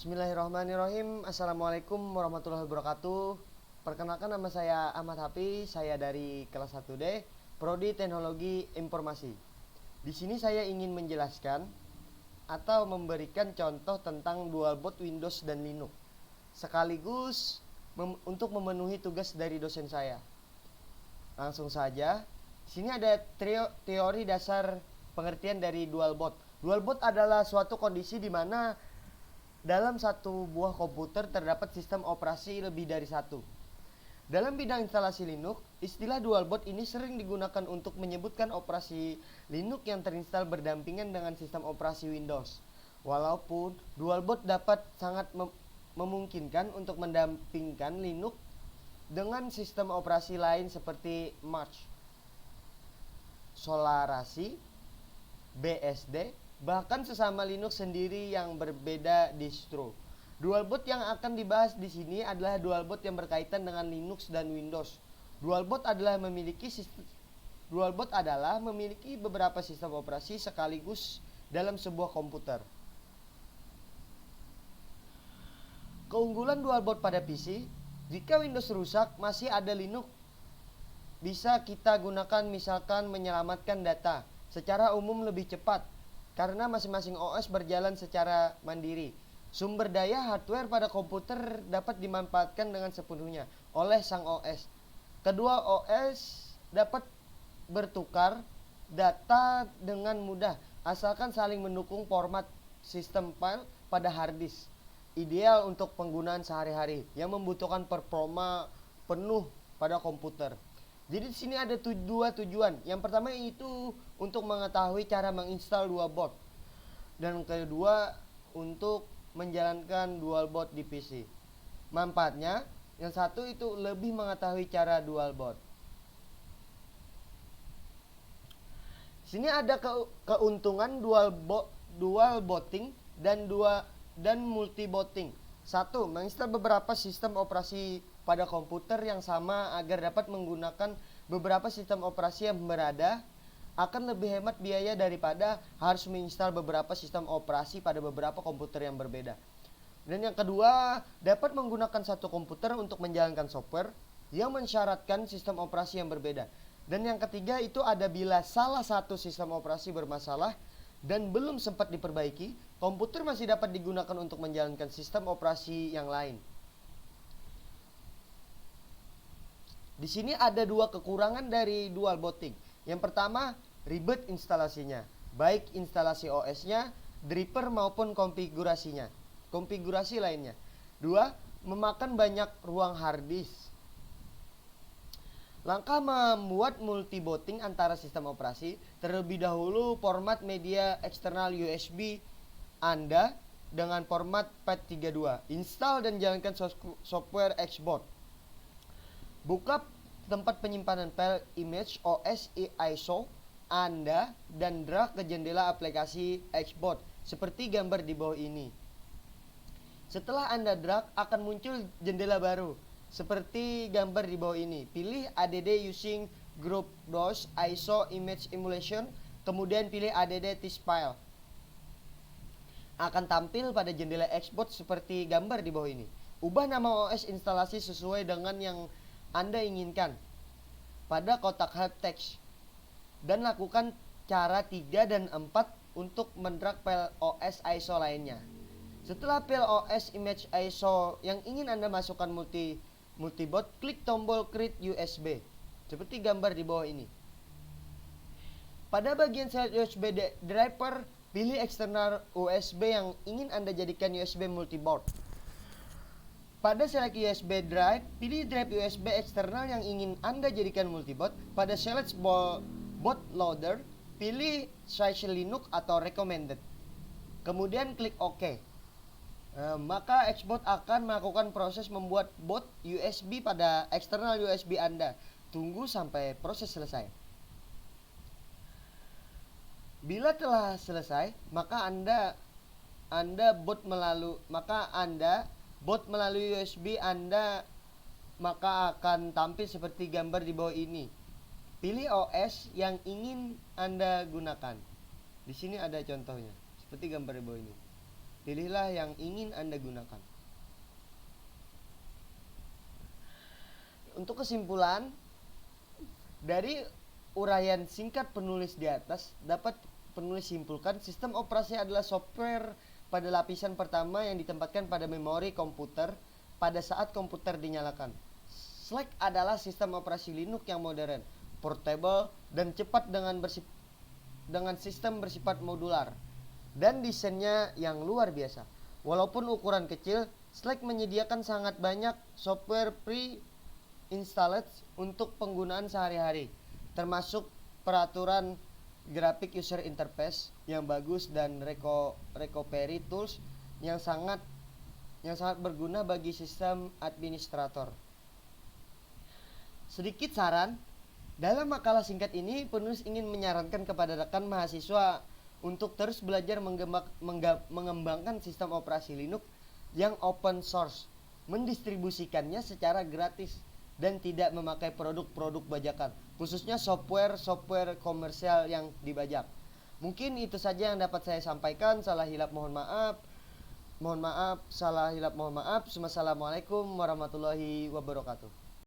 Bismillahirrahmanirrahim. Assalamualaikum warahmatullahi wabarakatuh. Perkenalkan, nama saya Ahmad Hafiz. Saya dari kelas 1D, Prodi Teknologi Informasi. Di sini saya ingin menjelaskan atau memberikan contoh tentang dual boot Windows dan Linux, sekaligus untuk memenuhi tugas dari dosen saya. Langsung saja. Di sini ada teori dasar pengertian dari dual boot. Dual boot adalah suatu kondisi di mana dalam satu buah komputer terdapat sistem operasi lebih dari satu. Dalam bidang instalasi Linux, istilah dual boot ini sering digunakan untuk menyebutkan operasi Linux yang terinstal berdampingan dengan sistem operasi Windows. Walaupun dual boot dapat sangat memungkinkan untuk mendampingkan Linux dengan sistem operasi lain seperti March, Solaris, BSD, bahkan sesama Linux sendiri yang berbeda distro. Dual boot yang akan dibahas di sini adalah dual boot yang berkaitan dengan Linux dan Windows. Dual boot adalah memiliki beberapa sistem operasi sekaligus dalam sebuah komputer. Keunggulan dual boot pada PC, jika Windows rusak, masih ada Linux bisa kita gunakan, misalkan menyelamatkan data. Secara umum lebih cepat karena masing-masing OS berjalan secara mandiri. Sumber daya hardware pada komputer dapat dimanfaatkan dengan sepenuhnya oleh sang OS. Kedua OS dapat bertukar data dengan mudah asalkan saling mendukung format sistem file pada hard disk. Ideal untuk penggunaan sehari-hari yang membutuhkan performa penuh pada komputer. Jadi di sini ada dua tujuan. Yang pertama itu untuk mengetahui cara menginstal dual boot, dan kedua untuk menjalankan dual boot di PC. Manfaatnya, yang satu itu lebih mengetahui cara dual boot. Sini ada keuntungan dual booting dan multi booting. Satu, menginstal beberapa sistem operasi pada komputer yang sama agar dapat menggunakan beberapa sistem operasi yang berada, akan lebih hemat biaya daripada harus menginstal beberapa sistem operasi pada beberapa komputer yang berbeda. Dan yang kedua, dapat menggunakan satu komputer untuk menjalankan software yang mensyaratkan sistem operasi yang berbeda. Dan yang ketiga itu ada bila salah satu sistem operasi bermasalah dan belum sempat diperbaiki, komputer masih dapat digunakan untuk menjalankan sistem operasi yang lain. Di sini ada dua kekurangan dari dual booting. Yang pertama, ribet instalasinya, baik instalasi OS-nya, driver maupun konfigurasi lainnya. Dua, memakan banyak ruang hard disk. Langkah membuat multi booting antara sistem operasi, terlebih dahulu format media eksternal USB Anda dengan format FAT32. Install dan jalankan software export. Buka tempat penyimpanan file image OS ISO Anda dan drag ke jendela aplikasi export seperti gambar di bawah ini. Setelah Anda drag, akan muncul jendela baru seperti gambar di bawah ini. Pilih add using group DOS ISO image emulation, kemudian pilih add this file. Akan tampil pada jendela export seperti gambar di bawah ini. Ubah nama OS instalasi sesuai dengan yang Anda inginkan pada kotak help text dan lakukan cara 3 dan 4 untuk mendrag file OS ISO lainnya. Setelah file OS image ISO yang ingin Anda masukkan multiboot, klik tombol create USB seperti gambar di bawah ini. Pada bagian select USB driver, pilih eksternal USB yang ingin Anda jadikan USB multiboot. Pada select USB drive, pilih drive USB eksternal yang ingin Anda jadikan multiboot. Pada select bootloader, pilih size Linux atau recommended. Kemudian klik OK. Maka export akan melakukan proses membuat boot USB pada eksternal USB Anda. Tunggu sampai proses selesai. Bila telah selesai, maka Anda boot melalui USB Anda, maka akan tampil seperti gambar di bawah ini. Pilih OS yang ingin Anda gunakan. Di sini ada contohnya, seperti gambar di bawah ini. Pilihlah yang ingin Anda gunakan. Untuk kesimpulan, dari uraian singkat penulis di atas, dapat penulis simpulkan sistem operasi adalah software pada lapisan pertama yang ditempatkan pada memori komputer pada saat komputer dinyalakan. Slack adalah sistem operasi Linux yang modern, portable, dan cepat dengan sistem bersifat modular dan desainnya yang luar biasa. Walaupun ukuran kecil, Slack menyediakan sangat banyak software pre-installed untuk penggunaan sehari-hari, termasuk peraturan grafik user interface yang bagus dan recovery tools yang sangat berguna bagi sistem administrator. Sedikit saran, dalam makalah singkat ini penulis ingin menyarankan kepada rekan mahasiswa untuk terus belajar mengembangkan sistem operasi Linux yang open source, mendistribusikannya secara gratis dan tidak memakai produk-produk bajakan, khususnya software komersial yang dibajak. Mungkin itu saja yang dapat saya sampaikan. Salah hilap mohon maaf. Wassalamualaikum warahmatullahi wabarakatuh.